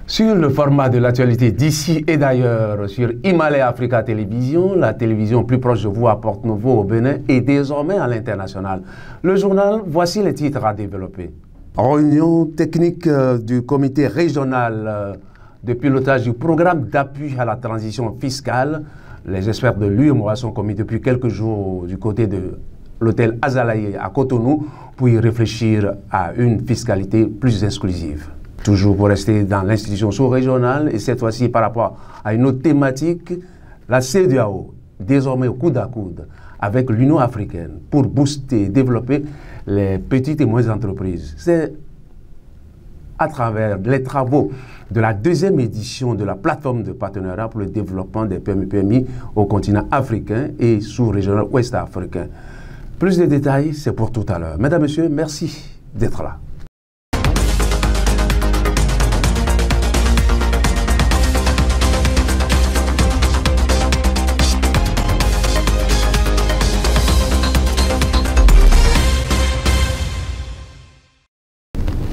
Sur le format de l'actualité d'ici et d'ailleurs, sur Himalaya Africa Télévision, la télévision plus proche de vous à Porto-Novo au Bénin et désormais à l'international. Le journal, voici les titres à développer. Réunion technique du comité régional de pilotage du programme d'appui à la transition fiscale. Les experts de l'UEMOA sont commis depuis quelques jours du côté de l'hôtel Azalaï à Cotonou pour y réfléchir à une fiscalité plus exclusive. Toujours pour rester dans l'institution sous-régionale et cette fois-ci par rapport à une autre thématique, la CEDEAO, désormais au coude à coude avec l'Union africaine pour booster et développer les petites et moyennes entreprises. C'est à travers les travaux de la deuxième édition de la plateforme de partenariat pour le développement des PME-PMI au continent africain et sous-régional ouest-africain. Plus de détails, c'est pour tout à l'heure. Mesdames, Messieurs, merci d'être là.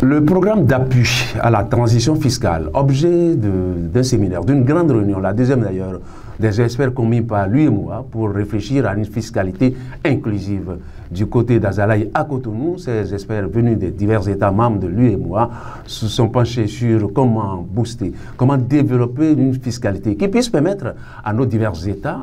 Le programme d'appui à la transition fiscale, objet d'un séminaire, d'une grande réunion, la deuxième d'ailleurs, des experts commis par l'UEMOA pour réfléchir à une fiscalité inclusive. Du côté d'Azalaï à Cotonou, ces experts venus des divers États membres de l'UEMOA se sont penchés sur comment booster, comment développer une fiscalité qui puisse permettre à nos divers États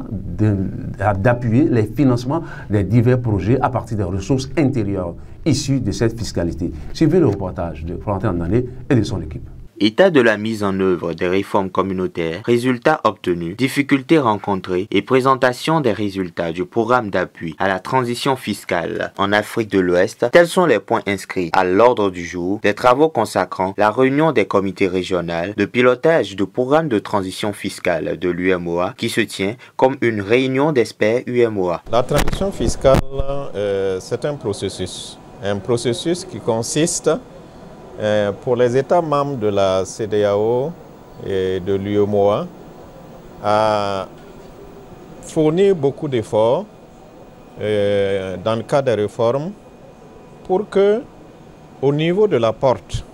d'appuyer les financements des divers projets à partir des ressources intérieures issues de cette fiscalité. Suivez le reportage de Florentin Ndané et de son équipe. État de la mise en œuvre des réformes communautaires, résultats obtenus, difficultés rencontrées et présentation des résultats du programme d'appui à la transition fiscale en Afrique de l'Ouest, tels sont les points inscrits à l'ordre du jour des travaux consacrant la réunion des comités régionaux de pilotage du programme de transition fiscale de l'UEMOA qui se tient comme une réunion d'experts UEMOA. La transition fiscale, c'est un processus qui consiste pour les États membres de la CEDEAO et de l'UEMOA à fournir beaucoup d'efforts dans le cadre des réformes pour que, au niveau de la porte,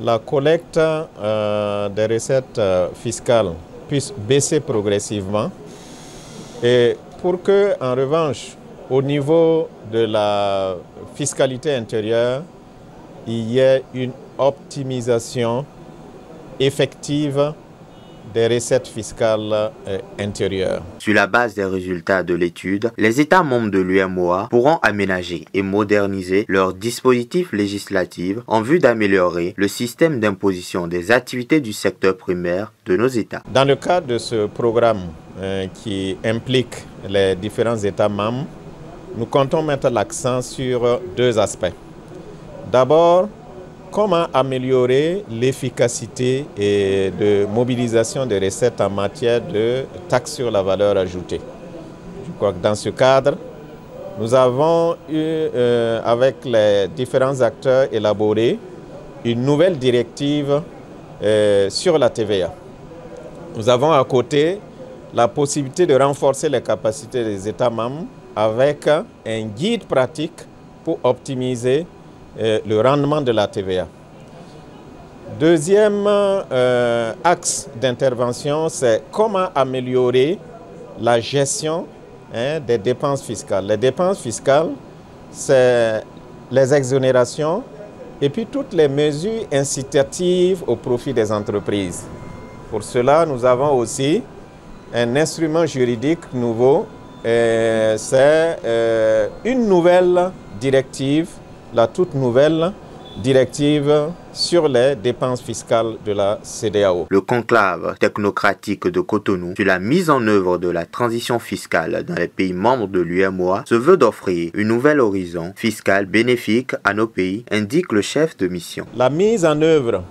la collecte des recettes fiscales puisse baisser progressivement et pour que, en revanche, au niveau de la fiscalité intérieure, il y ait une optimisation effective des recettes fiscales intérieures. Sur la base des résultats de l'étude, les États membres de l'UEMOA pourront aménager et moderniser leurs dispositifs législatifs en vue d'améliorer le système d'imposition des activités du secteur primaire de nos États. Dans le cadre de ce programme qui implique les différents États membres, nous comptons mettre l'accent sur deux aspects. D'abord, comment améliorer l'efficacité et de mobilisation des recettes en matière de taxes sur la valeur ajoutée. Je crois que dans ce cadre, nous avons eu, avec les différents acteurs, élaboré une nouvelle directive sur la TVA. Nous avons à côté la possibilité de renforcer les capacités des États membres avec un guide pratique pour optimiser le rendement de la TVA. Deuxième axe d'intervention, c'est comment améliorer la gestion des dépenses fiscales. Les dépenses fiscales, c'est les exonérations et puis toutes les mesures incitatives au profit des entreprises. Pour cela, nous avons aussi un instrument juridique nouveau. C'est une nouvelle directive, la toute nouvelle directive sur les dépenses fiscales de la CEDEAO. Le conclave technocratique de Cotonou sur la mise en œuvre de la transition fiscale dans les pays membres de l'UEMOA se veut d'offrir un nouvel horizon fiscal bénéfique à nos pays, indique le chef de mission. La mise en œuvre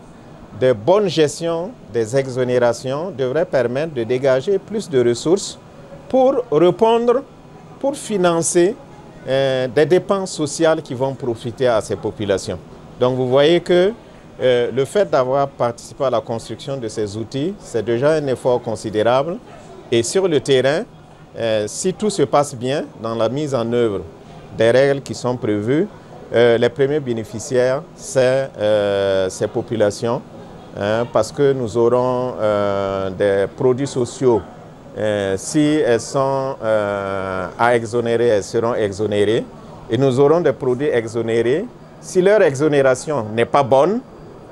de bonne gestion des exonérations devrait permettre de dégager plus de ressources pour répondre, pour financer des dépenses sociales qui vont profiter à ces populations. Donc vous voyez que le fait d'avoir participé à la construction de ces outils, c'est déjà un effort considérable. Et sur le terrain, si tout se passe bien dans la mise en œuvre des règles qui sont prévues, les premiers bénéficiaires, c'est ces populations parce que nous aurons des produits sociaux. Si elles sont à exonérer, elles seront exonérées. Et nous aurons des produits exonérés. Si leur exonération n'est pas bonne,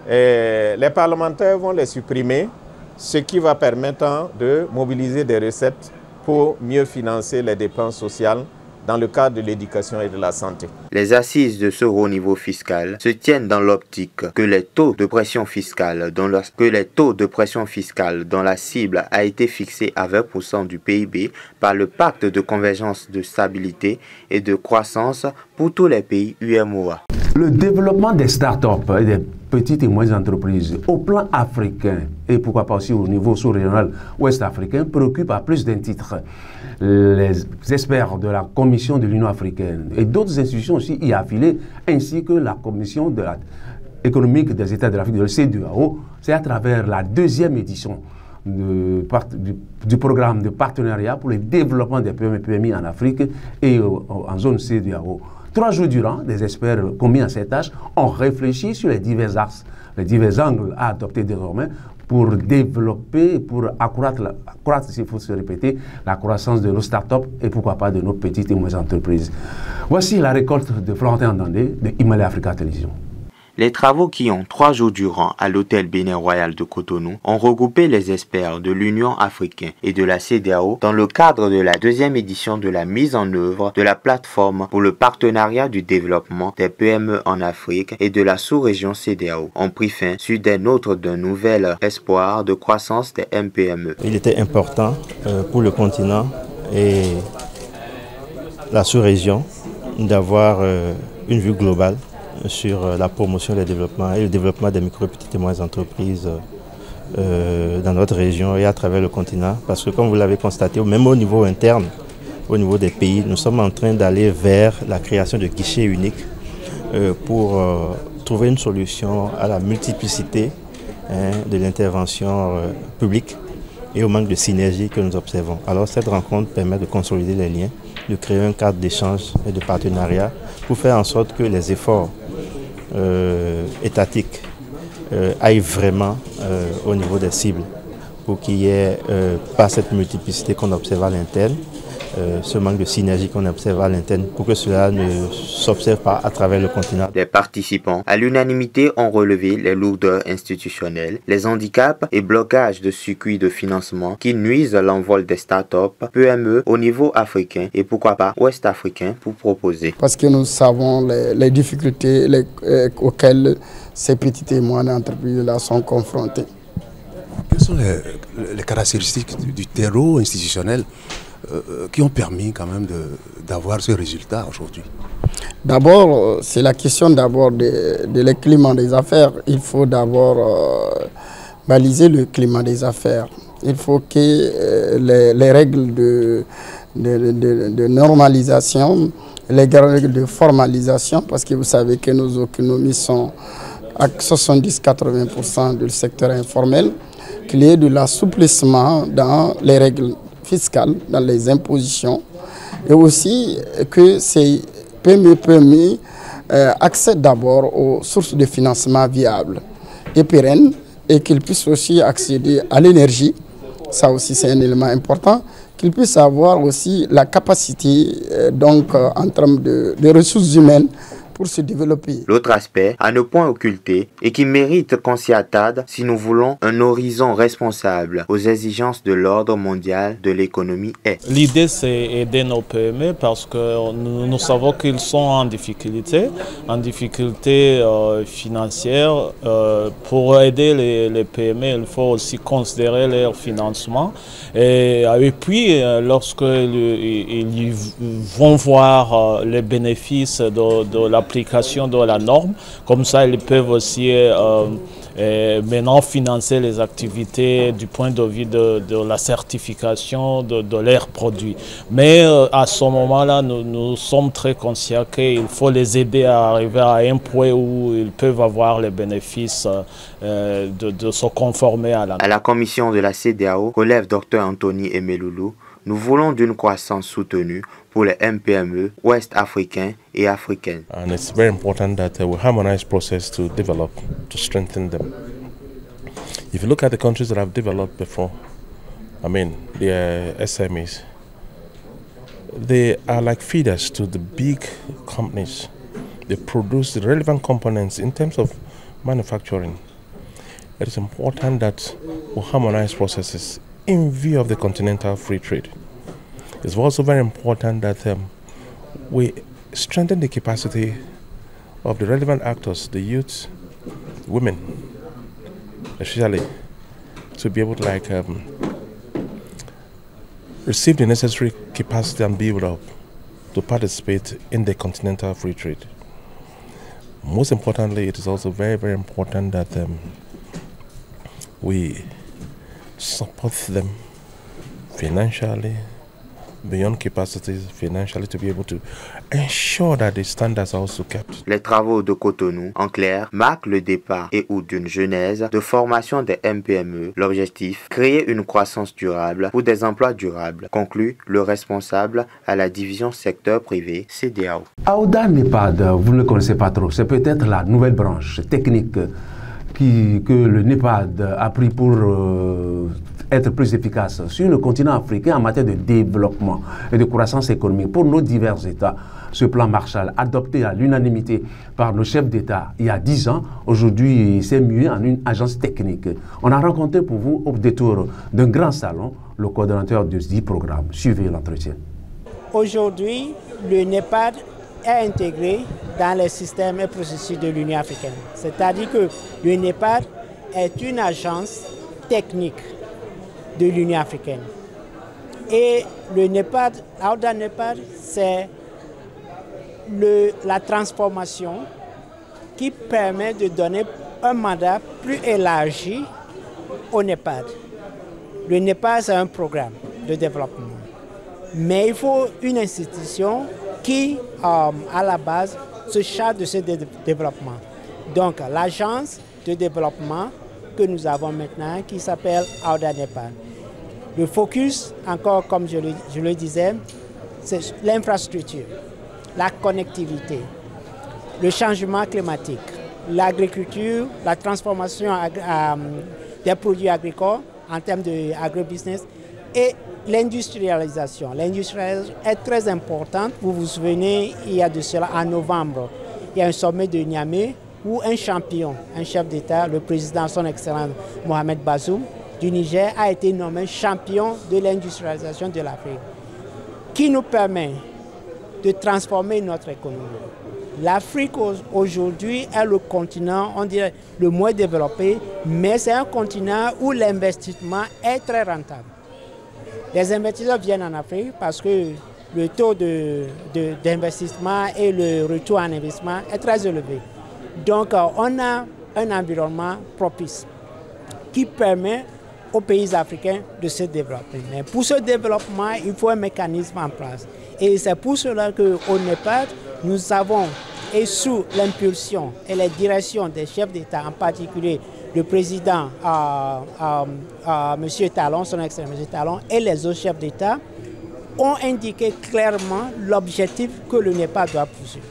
les parlementaires vont les supprimer, ce qui va permettre de mobiliser des recettes pour mieux financer les dépenses sociales dans le cadre de l'éducation et de la santé. Les assises de ce haut niveau fiscal se tiennent dans l'optique que les taux de pression fiscale dont la cible a été fixée à 20% du PIB par le pacte de convergence de stabilité et de croissance pour tous les pays UEMOA. Le développement des start-up et des petites et moyennes entreprises au plan africain et pourquoi pas aussi au niveau sous-régional ouest-africain préoccupe à plus d'un titre. Les experts de la Commission de l'Union africaine et d'autres institutions aussi y affiliées, ainsi que la Commission économique des États de l'Afrique de CEDEAO, c'est à travers la deuxième édition du programme de partenariat pour le développement des PME et PMI en Afrique et en zone CEDEAO. 3 jours durant, des experts commis à cette tâche ont réfléchi sur les divers axes, les divers angles à adopter désormais pour développer, pour accroître, s'il faut se répéter, la croissance de nos startups et pourquoi pas de nos petites et moyennes entreprises. Voici la récolte de Florentin Ndandé de Himalaya Africa Télévision. Les travaux qui ont 3 jours durant à l'hôtel Bénin Royal de Cotonou ont regroupé les experts de l'Union africaine et de la CEDEAO dans le cadre de la deuxième édition de la mise en œuvre de la plateforme pour le partenariat du développement des PME en Afrique et de la sous-région CEDEAO, ont pris fin sur des notes d'un nouvel espoir de croissance des MPME. Il était important pour le continent et la sous-région d'avoir une vue globale sur la promotion du développement et le développement des micro, petites et moyennes entreprises dans notre région et à travers le continent. Parce que comme vous l'avez constaté, même au niveau interne, au niveau des pays, nous sommes en train d'aller vers la création de guichets uniques pour trouver une solution à la multiplicité de l'intervention publique et au manque de synergie que nous observons. Alors cette rencontre permet de consolider les liens, de créer un cadre d'échange et de partenariat pour faire en sorte que les efforts étatiques aillent vraiment au niveau des cibles pour qu'il n'y ait pas cette multiplicité qu'on observe à l'interne, ce manque de synergie qu'on observe à l'interne, pour que cela ne s'observe pas à travers le continent. Les participants, à l'unanimité, ont relevé les lourdeurs institutionnelles, les handicaps et blocages de circuits de financement qui nuisent à l'envol des start-up, PME au niveau africain et pourquoi pas ouest-africain pour proposer. Parce que nous savons les difficultés auxquelles ces petites et moyennes entreprises-là sont confrontées. Quelles sont les caractéristiques du terreau institutionnel qui ont permis quand même d'avoir ce résultat aujourd'hui? D'abord, c'est la question d'abord de climat des affaires. Il faut d'abord baliser le climat des affaires. Il faut que les règles de normalisation, les règles de formalisation, parce que vous savez que nos économies sont à 70-80% du secteur informel, qu'il y ait de l'assouplissement dans les règles fiscales, dans les impositions, et aussi que ces PME accèdent d'abord aux sources de financement viables et pérennes et qu'ils puissent aussi accéder à l'énergie, ça aussi c'est un élément important, qu'ils puissent avoir aussi la capacité donc en termes de ressources humaines pour se développer. L'autre aspect, à ne point occulter, et qui mérite qu'on s'y attarde si nous voulons un horizon responsable aux exigences de l'ordre mondial de l'économie est. L'idée, c'est aider nos PME parce que nous savons qu'ils sont en difficulté financière. Pour aider les PME, il faut aussi considérer leur financement. Et puis, lorsqu'ils vont voir les bénéfices de l'application de la norme, comme ça ils peuvent aussi maintenant financer les activités du point de vue de la certification de leurs produits. Mais à ce moment-là, nous sommes très conscients qu'il faut les aider à arriver à un point où ils peuvent avoir les bénéfices de se conformer à la norme. À la commission de la CEDEAO, relève Dr Anthony Emeloulou, nous voulons d'une croissance soutenue pour les MPME ouest-africains et africaines. And it's very important that we harmonize process to develop, to strengthen them. If you look at the countries that have developed before, I mean, the SMEs, they are like feeders to the big companies. They produce the relevant components in terms of manufacturing. It is important that we harmonize processes in view of the continental free trade. It's also very important that we strengthen the capacity of the relevant actors, the youth, women, especially, to be able to receive the necessary capacity and build up to participate in the continental free trade. Most importantly, it is also very, very important that we support them financially, beyond capacities financially, to be able to ensure that the standards are also kept. Les travaux de Cotonou, en clair, marquent le départ et ou d'une genèse de formation des MPME. L'objectif, créer une croissance durable pour des emplois durables, conclut le responsable à la division secteur privé CEDEAO. Aouda NEPAD, vous ne le connaissez pas trop, c'est peut-être la nouvelle branche technique que le NEPAD a pris pour être plus efficace sur le continent africain en matière de développement et de croissance économique pour nos divers États. Ce plan Marshall, adopté à l'unanimité par nos chefs d'État il y a 10 ans, aujourd'hui s'est mué en une agence technique. On a rencontré pour vous, au détour d'un grand salon, le coordonnateur de ce programme. Suivez l'entretien. Aujourd'hui, le NEPAD est intégré dans les systèmes et processus de l'Union africaine. C'est-à-dire que le NEPAD est une agence technique de l'Union africaine. Et le NEPAD, Aouda NEPAD, c'est la transformation qui permet de donner un mandat plus élargi au NEPAD. Le NEPAD, c'est un programme de développement. Mais il faut une institution qui, à la base, se charge de ce développement. Donc, l'agence de développement que nous avons maintenant, qui s'appelle Aouda NEPAD. Le focus, encore comme je le disais, c'est l'infrastructure, la connectivité, le changement climatique, l'agriculture, la transformation des produits agricoles en termes d'agrobusiness et l'industrialisation. L'industrialisation est très importante. Vous vous souvenez, il y a de cela en novembre, il y a un sommet de Niamey où un champion, un chef d'État, le président son excellence Mohamed Bazoum du Niger, a été nommé champion de l'industrialisation de l'Afrique, qui nous permet de transformer notre économie. L'Afrique aujourd'hui est le continent, on dirait, le moins développé, mais c'est un continent où l'investissement est très rentable. Les investisseurs viennent en Afrique parce que le taux d'investissement et le retour en investissement est très élevé. Donc on a un environnement propice qui permet aux pays africains de se développer. Mais pour ce développement, il faut un mécanisme en place. Et c'est pour cela qu'au NEPAD, nous avons, et sous l'impulsion et la direction des chefs d'État, en particulier le président M. Talon, son excellence M. Talon, et les autres chefs d'État, ont indiqué clairement l'objectif que le NEPAD doit poursuivre.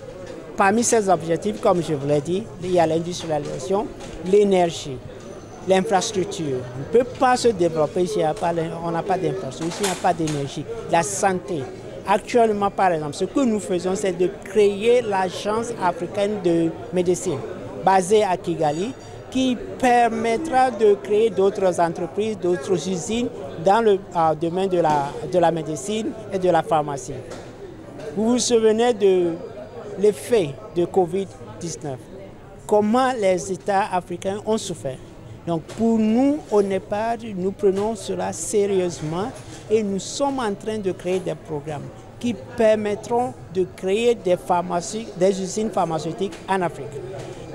Parmi ces objectifs, comme je vous l'ai dit, il y a l'industrialisation, l'énergie, l'infrastructure. On ne peut pas se développer si on n'a pas d'infrastructure, s'il n'y a pas d'énergie. La santé. Actuellement, par exemple, ce que nous faisons, c'est de créer l'agence africaine de médecine, basée à Kigali, qui permettra de créer d'autres entreprises, d'autres usines dans le domaine de la médecine et de la pharmacie. Vous vous souvenez de l'effet de Covid-19, comment les États africains ont souffert. Donc pour nous, au NEPAD, nous prenons cela sérieusement et nous sommes en train de créer des programmes qui permettront de créer des usines pharmaceutiques en Afrique.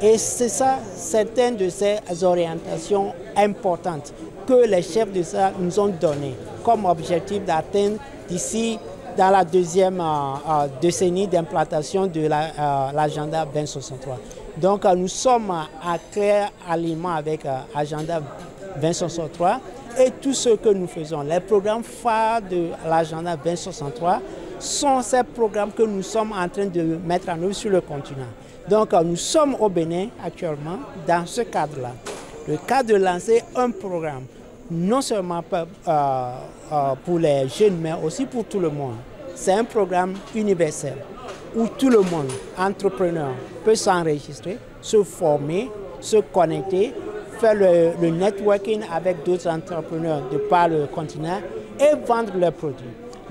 Et c'est ça, certaines de ces orientations importantes que les chefs d'État nous ont données comme objectif d'atteindre d'ici dans la deuxième décennie d'implantation de l'agenda 2063. Donc nous sommes à clair alignement avec l'agenda 2063 et tout ce que nous faisons. Les programmes phares de l'agenda 2063 sont ces programmes que nous sommes en train de mettre en œuvre sur le continent. Donc nous sommes au Bénin actuellement dans ce cadre-là. le cas de lancer un programme, non seulement pour les jeunes, mais aussi pour tout le monde. C'est un programme universel où tout le monde, entrepreneur, peut s'enregistrer, se former, se connecter, faire le networking avec d'autres entrepreneurs de par le continent et vendre leurs produits.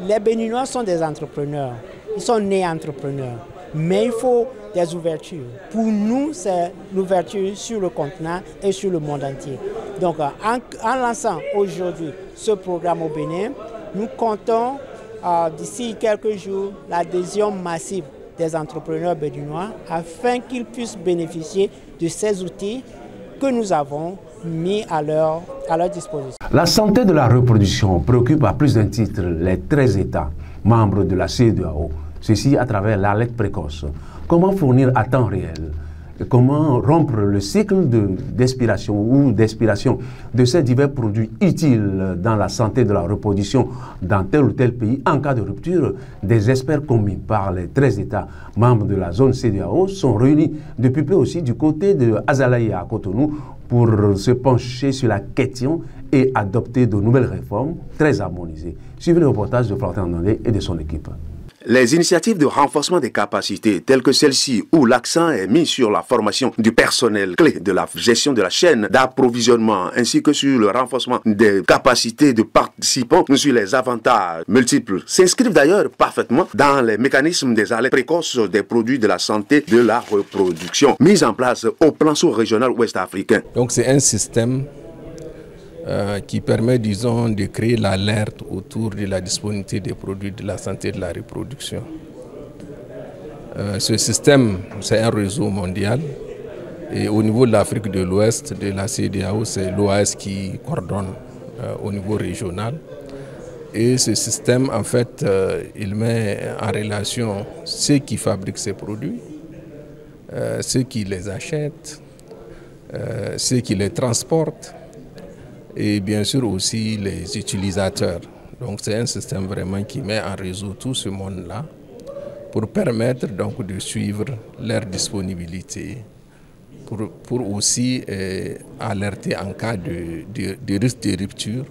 Les Béninois sont des entrepreneurs, ils sont nés entrepreneurs, mais il faut des ouvertures. Pour nous, c'est l'ouverture sur le continent et sur le monde entier. Donc, en lançant aujourd'hui ce programme au Bénin, nous comptons d'ici quelques jours l'adhésion massive des entrepreneurs béninois afin qu'ils puissent bénéficier de ces outils que nous avons mis à leur disposition. La santé de la reproduction préoccupe à plus d'un titre les 13 États membres de la CEDEAO, ceci à travers l'alerte précoce. Comment fournir à temps réel? Comment rompre le cycle d'expiration de ces divers produits utiles dans la santé de la reproduction dans tel ou tel pays en cas de rupture? Des experts commis par les 13 États membres de la zone CEDEAO sont réunis depuis peu aussi du côté de Azalaï à Cotonou pour se pencher sur la question et adopter de nouvelles réformes très harmonisées. Suivez le reportage de Florentin Ndondé et de son équipe. Les initiatives de renforcement des capacités telles que celle-ci où l'accent est mis sur la formation du personnel clé de la gestion de la chaîne d'approvisionnement ainsi que sur le renforcement des capacités de participants sur les avantages multiples s'inscrivent d'ailleurs parfaitement dans les mécanismes des alertes précoces des produits de la santé de la reproduction mis en place au plan sous-régional ouest-africain. Donc c'est un système qui permet, disons, de créer l'alerte autour de la disponibilité des produits de la santé de la reproduction. Ce système, c'est un réseau mondial et au niveau de l'Afrique de l'Ouest, de la CEDEAO, c'est l'OAS qui coordonne au niveau régional. Et ce système, en fait, il met en relation ceux qui fabriquent ces produits, ceux qui les achètent, ceux qui les transportent, et bien sûr aussi les utilisateurs. Donc c'est un système vraiment qui met en réseau tout ce monde-là pour permettre donc de suivre leur disponibilité, pour aussi alerter en cas de risque de rupture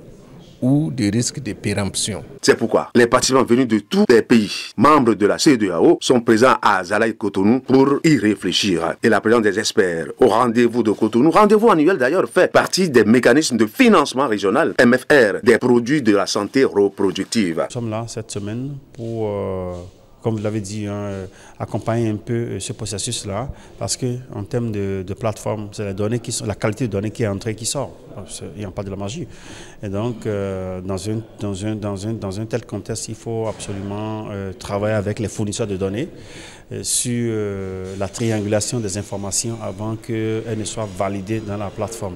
ou de risque de péremption. C'est pourquoi les participants venus de tous les pays membres de la CEDEAO sont présents à Azalaï Cotonou pour y réfléchir. Et la présence des experts au rendez-vous de Cotonou, rendez-vous annuel d'ailleurs, fait partie des mécanismes de financement régional MFR des produits de la santé reproductive. Nous sommes là cette semaine pour, comme vous l'avez dit, accompagner un peu ce processus-là, parce qu'en termes de plateforme, c'est la qualité de données qui est entrée qui sort. Il n'y a pas de la magie. Et donc, dans un tel contexte, il faut absolument travailler avec les fournisseurs de données sur la triangulation des informations avant qu'elles ne soient validées dans la plateforme.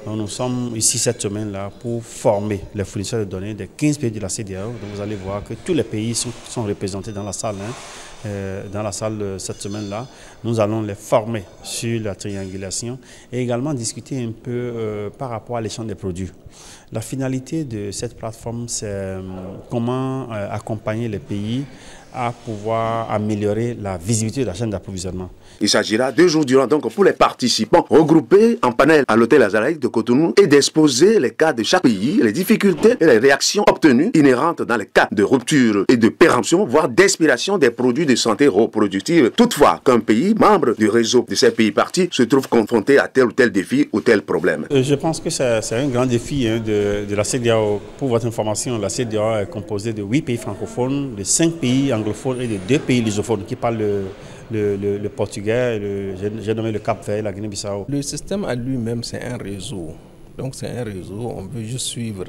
Donc, nous sommes ici cette semaine-là pour former les fournisseurs de données des 15 pays de la CEDEAO. Donc, vous allez voir que tous les pays sont représentés dans la salle. Dans la salle cette semaine-là, nous allons les former sur la triangulation et également discuter un peu par rapport à l'échange des produits. La finalité de cette plateforme, c'est comment accompagner les pays à pouvoir améliorer la visibilité de la chaîne d'approvisionnement. Il s'agira 2 jours durant donc pour les participants regroupés en panel à l'hôtel Azalaï de Cotonou et d'exposer les cas de chaque pays, les difficultés et les réactions obtenues inhérentes dans les cas de rupture et de péremption, voire d'expiration des produits de santé reproductive. Toutefois, qu'un pays membre du réseau de ces pays partis se trouve confronté à tel ou tel défi ou tel problème. Je pense que c'est un grand défi de la CEDEAO. Pour votre information, la CEDEAO est composée de 8 pays francophones, de 5 pays anglophones et de 2 pays lusophones qui parlent le portugais, j'ai nommé le Cap-Vert, la Guinée-Bissau. Le système à lui-même, c'est un réseau. Donc c'est un réseau, on veut juste suivre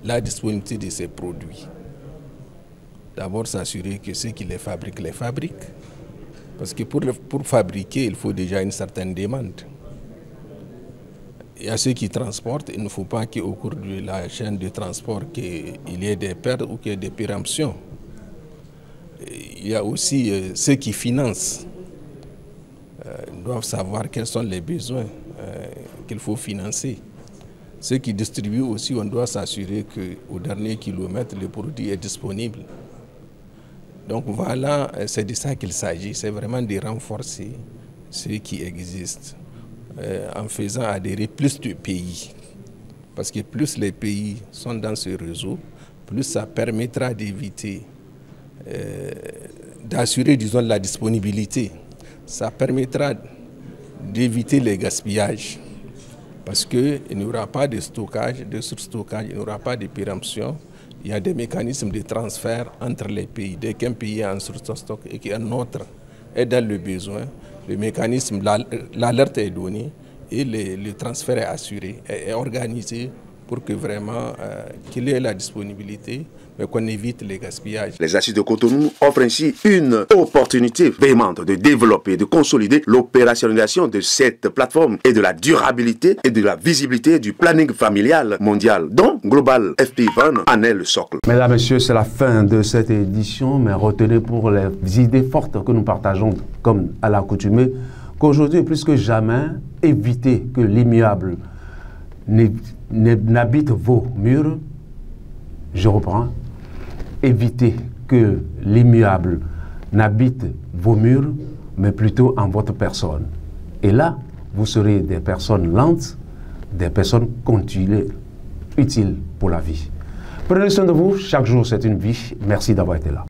la disponibilité de ces produits. D'abord s'assurer que ceux qui les fabriquent. Parce que pour fabriquer, il faut déjà une certaine demande. Et à ceux qui transportent, il ne faut pas qu'au cours de la chaîne de transport qu'il y ait des pertes ou qu'il y ait des péremptions. Il y a aussi ceux qui financent, doivent savoir quels sont les besoins qu'il faut financer. Ceux qui distribuent aussi, on doit s'assurer qu'au dernier kilomètre, le produit est disponible. Donc voilà, c'est de ça qu'il s'agit, c'est vraiment de renforcer ceux qui existent en faisant adhérer plus de pays. Parce que plus les pays sont dans ce réseau, plus ça permettra d'éviter, d'assurer, disons, la disponibilité. Ça permettra d'éviter les gaspillages. Parce qu'il n'y aura pas de stockage, de surstockage, il n'y aura pas de péremption. Il y a des mécanismes de transfert entre les pays. Dès qu'un pays est en surstock et qu'un autre est dans le besoin, le mécanisme, l'alerte est donnée et le transfert est assuré, est organisé pour que vraiment qu'il y ait la disponibilité, mais qu'on évite les gaspillages. Les Assises de Cotonou offrent ainsi une opportunité véhémente de développer et de consolider l'opérationnalisation de cette plateforme et de la durabilité et de la visibilité du planning familial mondial, dont Global FP20 en est le socle. Mesdames, Messieurs, c'est la fin de cette édition, mais retenez pour les idées fortes que nous partageons comme à l'accoutumée, qu'aujourd'hui, plus que jamais, évitez que l'immuable n'habite vos murs. Je reprends. Évitez que l'immuable n'habite vos murs, mais plutôt en votre personne. Et là, vous serez des personnes lentes, des personnes continuelles, utiles pour la vie. Prenez soin de vous. Chaque jour, c'est une vie. Merci d'avoir été là.